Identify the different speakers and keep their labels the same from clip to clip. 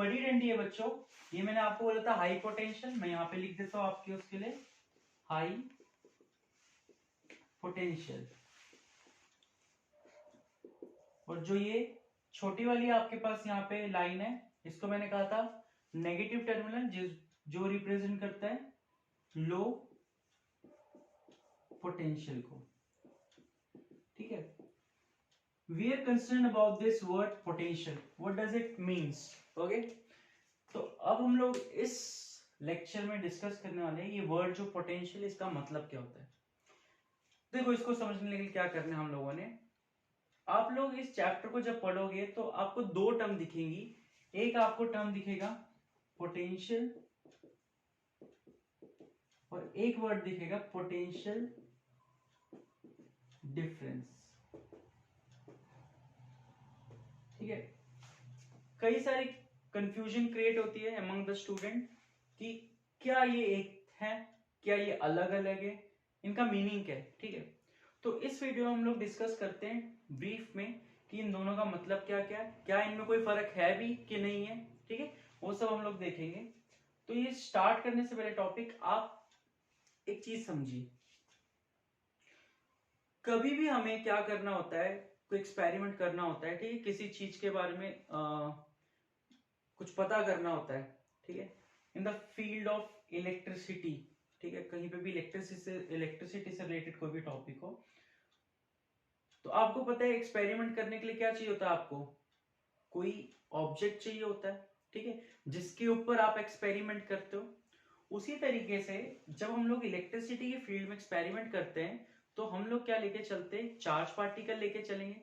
Speaker 1: बड़ी डंडी है बच्चों, ये मैंने आपको बोला था हाई पोटेंशियल, मैं यहाँ पे लिख देता हूँ आपके उसके लिए हाई पोटेंशियल। और जो ये छोटी वाली आपके पास यहाँ पे लाइन है, इसको मैंने कहा था नेगेटिव टर्मिनल, जो रिप्रेजेंट करता है लो पोटेंशियल को। ठीक है, we are concern about this word potential, what does it means. Okay, तो अब हम लोग इस लेक्चर में डिस्कस करने वाले हैं ये वर्ड जो पोटेंशियल, इसका मतलब क्या होता है। देखो, इसको समझने के लिए क्या करना है हम लोगों ने, आप लोग इस चैप्टर को जब पढ़ोगे तो आपको दो टर्म दिखेंगी। एक आपको टर्म दिखेगा पोटेंशियल और एक वर्ड दिखेगा पोटेंशियल डिफरेंस। ठीक है, कई सारी कंफ्यूजन क्रिएट होती है अमंग द स्टूडेंट कि क्या ये एक है, क्या ये अलग अलग है, इनका मीनिंग क्या है। ठीक है, तो इस वीडियो में हम लोग डिस्कस करते हैं ब्रीफ में कि इन दोनों का मतलब क्या क्या है, क्या इनमें कोई फर्क है भी कि नहीं है। ठीक है, वो सब हम लोग देखेंगे। तो ये स्टार्ट करने से पहले टॉपिक आप एक चीज समझिए, कभी भी हमें क्या करना होता है, कोई एक्सपेरिमेंट करना होता है, ठीक है, किसी चीज के बारे में कुछ पता करना होता है। ठीक है, in the field of electricity, ठीक है, कहीं पे भी इलेक्ट्रिसिटी से रिलेटेड कोई भी टॉपिक हो, तो आपको पता है एक्सपेरिमेंट करने के लिए क्या चाहिए होता है, आपको कोई ऑब्जेक्ट चाहिए होता है। ठीक है, जिसके ऊपर आप एक्सपेरिमेंट करते हो। उसी तरीके से जब हम लोग इलेक्ट्रिसिटी के फील्ड में एक्सपेरिमेंट करते हैं तो हम लोग क्या लेके चलते हैं, चार्ज पार्टिकल लेके चलेंगे।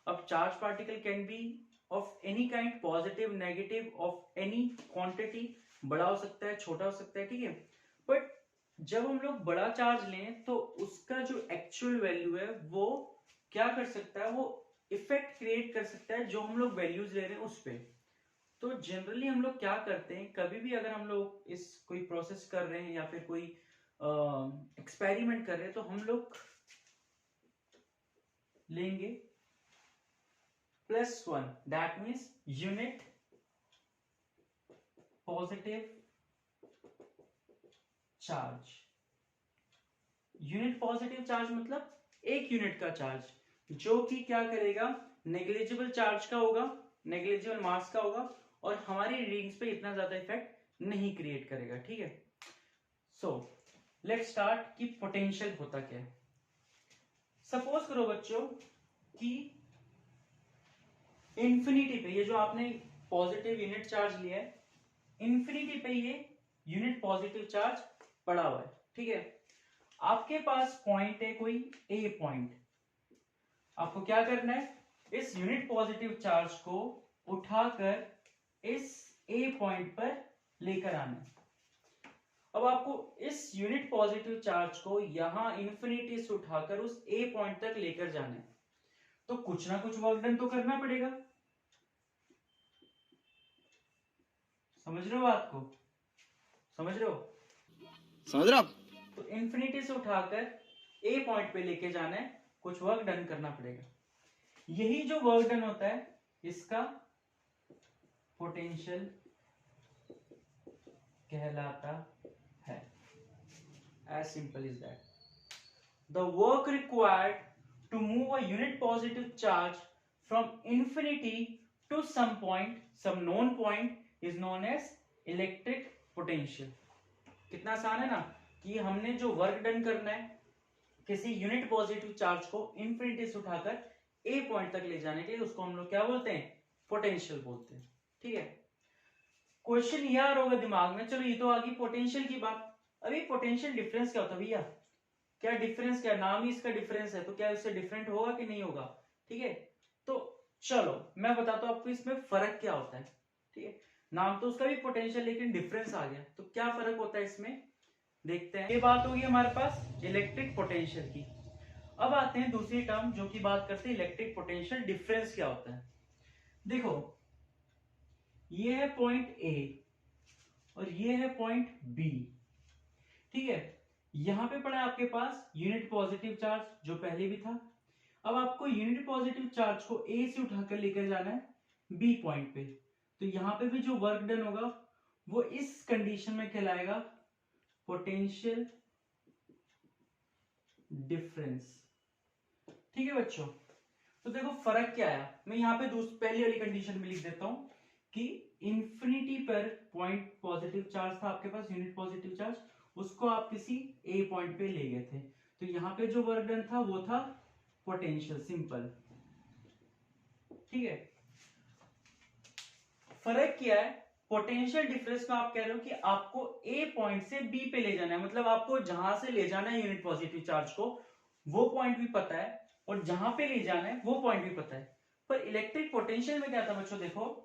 Speaker 1: अब charge particle can be of any kind, positive negative, of any quantity, बड़ा हो सकता है छोटा हो सकता है। ठीक है, बट जब हम लोग बड़ा चार्ज लें तो उसका जो एक्चुअल वैल्यू है वो क्या कर सकता है, वो इफेक्ट क्रिएट कर सकता है जो हम लोग वैल्यूज ले रहे हैं उस पर। तो जनरली हम लोग क्या करते हैं, कभी भी अगर हम लोग इस कोई प्रोसेस कर रहे हैं या फिर कोई एक्सपेरिमेंट कर रहे हैं तो हम लोग लेंगे +1, that means unit positive charge. Unit positive charge मतलब एक यूनिट का चार्ज जो कि क्या करेगा, नेग्लिजिबल चार्ज का होगा, नेग्लिजिबल मास का होगा और हमारी रीडिंग्स पे इतना ज्यादा इफेक्ट नहीं क्रिएट करेगा। ठीक है, सो लेट्स स्टार्ट कि पोटेंशियल होता क्या है। सपोज करो बच्चों कि इंफिनिटी पे, ये जो आपने पॉजिटिव यूनिट चार्ज लिया है, इंफिनिटी पे ये यूनिट पॉजिटिव चार्ज पड़ा हुआ है। ठीक है, आपके पास पॉइंट है कोई ए पॉइंट, आपको क्या करना है, इस यूनिट पॉजिटिव चार्ज को उठाकर इस ए पॉइंट पर लेकर आना है। अब आपको इस यूनिट पॉजिटिव चार्ज को यहां इंफिनिटी से उठाकर उस ए पॉइंट तक लेकर जाना है, तो कुछ ना कुछ वर्क डन तो करना पड़ेगा। समझ रहे हो बात को, समझ रहे हो,
Speaker 2: समझ रहे हो आप?
Speaker 1: तो इंफिनिटी से उठाकर ए पॉइंट पे लेके जाना है, कुछ वर्क डन करना पड़ेगा। यही जो वर्क डन होता है इसका पोटेंशियल कहलाता है। As simple is that. The work required to move a unit positive charge from infinity to some point, some known point, is known as electric potential. कितना आसान है ना, कि हमने जो वर्क डन करना है किसी यूनिट पॉजिटिव चार्ज को इंफिनिटी से उठाकर ए पॉइंट तक ले जाने के लिए, उसको हम लोग क्या बोलते हैं, पोटेंशियल बोलते हैं। ठीक है, क्वेश्चन ये आ रहा होगा दिमाग में, चलो ये तो आ गई पोटेंशियल की बात, अभी पोटेंशियल डिफरेंस क्या होता है भैया, क्या डिफरेंस, क्या नाम ही इसका डिफरेंस है, तो क्या उससे डिफरेंट होगा कि नहीं होगा। ठीक है, तो चलो मैं बताता हूं आपको इसमें फर्क क्या होता है। ठीक है, नाम तो उसका भी पोटेंशियल, लेकिन डिफरेंस आ गया, तो क्या फर्क होता है इसमें देखते हैं। ये बात होगी हमारे पास इलेक्ट्रिक पोटेंशियल की। अब आते हैं दूसरी टर्म जो कि बात करते हैं इलेक्ट्रिक पोटेंशियल डिफरेंस क्या होता है। देखो, ये है पॉइंट ए और ये है पॉइंट बी। ठीक है, यहां पे पड़ा आपके पास यूनिट पॉजिटिव चार्ज जो पहले भी था। अब आपको यूनिट पॉजिटिव चार्ज को ए से उठाकर लेकर जाना है बी पॉइंट पे, तो यहाँ पे भी जो वर्क डन होगा वो इस कंडीशन में कहलाएगा पोटेंशियल डिफरेंस। ठीक है बच्चों, तो देखो फर्क क्या आया, मैं यहाँ पे पहली वाली कंडीशन में लिख देता हूं कि इंफिनिटी पर पॉइंट पॉजिटिव चार्ज था आपके पास, यूनिट पॉजिटिव चार्ज, उसको आप किसी ए पॉइंट पे ले गए थे, तो यहाँ पे जो वर्क डन था वो था पोटेंशियल, सिंपल। ठीक है, फर्क क्या है, पोटेंशियल डिफरेंस में आप कह रहे हो कि आपको ए पॉइंट से बी पे ले जाना है, मतलब आपको जहां से ले जाना है यूनिट पॉजिटिव चार्ज को वो पॉइंट भी पता है और जहां पे ले जाना है वो पॉइंट भी पता है। पर इलेक्ट्रिक पोटेंशियल में क्या था बच्चों, देखो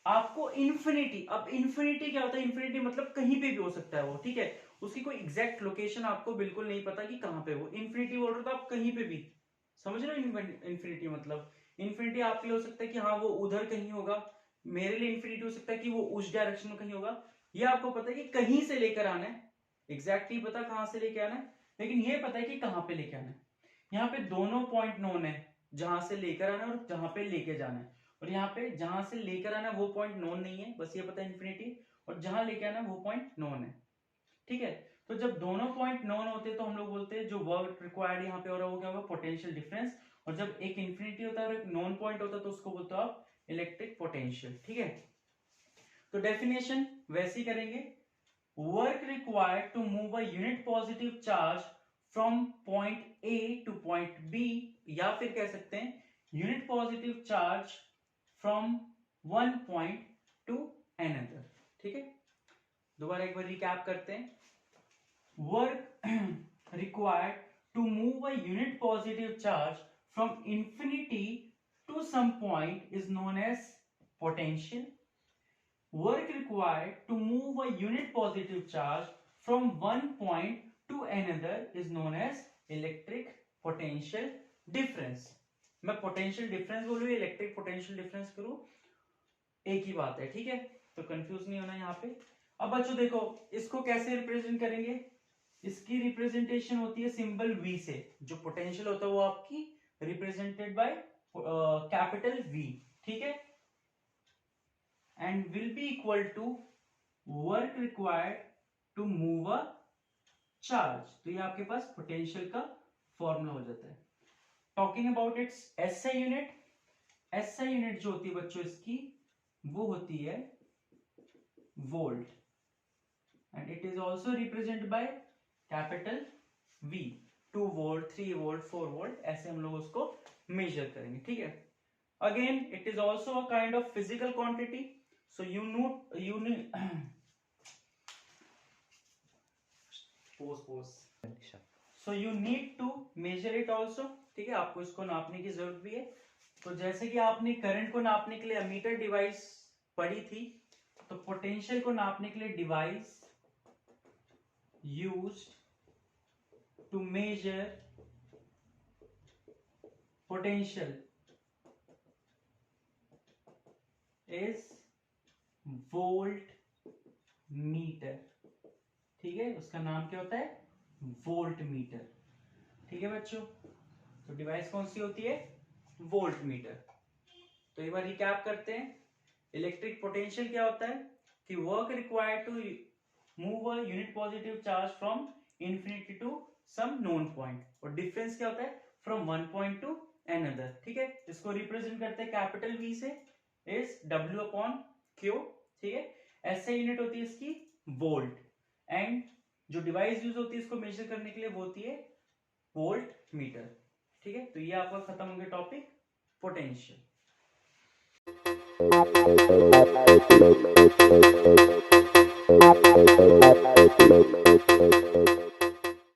Speaker 1: आपको इन्फिनिटी, अब इन्फिनिटी क्या होता है, इन्फिनिटी मतलब कहीं पे भी हो सकता है वो, ठीक है, उसकी कोई एग्जैक्ट लोकेशन आपको बिल्कुल नहीं पता कि कहां पे वो, इन्फिनिटी बोल रहे हो तो आप कहीं पे भी, समझ रहे हो इन्फिनिटी मतलब, इन्फिनिटी आपके लिए हो सकता है कि हाँ वो उधर कहीं होगा, मेरे लिए इन्फिनिटी हो सकता है कि वो उस डायरेक्शन में कहीं होगा, ये आपको पता है कि कहीं से लेकर आना है, एग्जैक्ट नहीं पता कहां से लेके आना है, लेकिन ये पता है कि कहां पे लेके आना है। यहाँ पे दोनों पॉइंट नोन है, जहां से लेकर आना है और जहां पे लेके जाना है, और यहाँ पे जहां से लेकर आना है वो पॉइंट नोन नहीं है, बस ये पता है इन्फिनिटी, और जहां लेके आना है वो पॉइंट नोन है। ठीक है, तो जब दोनों पॉइंट नोन होते हैं तो हम लोग बोलते हैं जो वर्क रिक्वायर्ड यहाँ पे हो रहा है वो क्या होगा, पोटेंशियल डिफरेंस, और जब एक इन्फिनिटी होता है और एक नॉन पॉइंट होता है तो उसको बोलते हो आप इलेक्ट्रिक पोटेंशियल। ठीक है, तो डेफिनेशन वैसे ही करेंगे, work required to move a unit positive charge from point A to point B, या फिर कह सकते हैं unit positive charge from one point to another. ठीक है, दोबारा एक बार रिकैप करते हैं, work required to move a unit positive charge from infinity to some point is known as potential. Work required to move a unit positive charge from one point to another is known as electric potential difference. मैं potential difference बोलूँ, electric potential difference करूँ, एक ही बात है। ठीक है, तो confuse नहीं होना यहाँ पे। अब बच्चों देखो इसको कैसे रिप्रेजेंट करेंगे, इसकी रिप्रेजेंटेशन होती है सिंबल V से, जो पोटेंशियल होता है वो आपकी रिप्रेजेंटेड बाय कैपिटल V। ठीक है, and will be equal to work required to move a charge, तो ये आपके पास पोटेंशियल का फॉर्मूला हो जाता है। Talking about its SI unit, SI unit जो होती है बच्चों इसकी वो होती है volt, and it is also represent by capital V। 2 volt, 3 volt, 4 volt, ऐसे हम लोग उसको मेजर करेंगे। ठीक है, again it is also a kind of physical quantity, so you need so you need to measure it also. ठीक है, आपको इसको नापने की जरूरत भी है। तो जैसे कि आपने करंट को नापने के लिए अमीटर डिवाइस पढ़ी थी, तो पोटेंशियल को नापने के लिए device used to measure potential is voltmeter. ठीक है, उसका नाम क्या होता है, वोल्ट मीटर। ठीक है बच्चों, तो डिवाइस कौन सी होती है, वोल्ट मीटर। तो एक बार रिकैप करते हैं, इलेक्ट्रिक पोटेंशियल क्या होता है कि work required to move a unit positive charge from infinity to some known point, और डिफरेंस क्या होता है, from one point to another. ठीक है, इसको रिप्रेजेंट करते हैं कैपिटल V से, इज W अपॉन Q। ठीक है, ऐसे यूनिट होती है इसकी वोल्ट, एंड जो डिवाइस यूज होती है इसको मेजर करने के लिए वो होती है वोल्ट मीटर। ठीक है, तो ये आपका खत्म हो गया टॉपिक पोटेंशियल।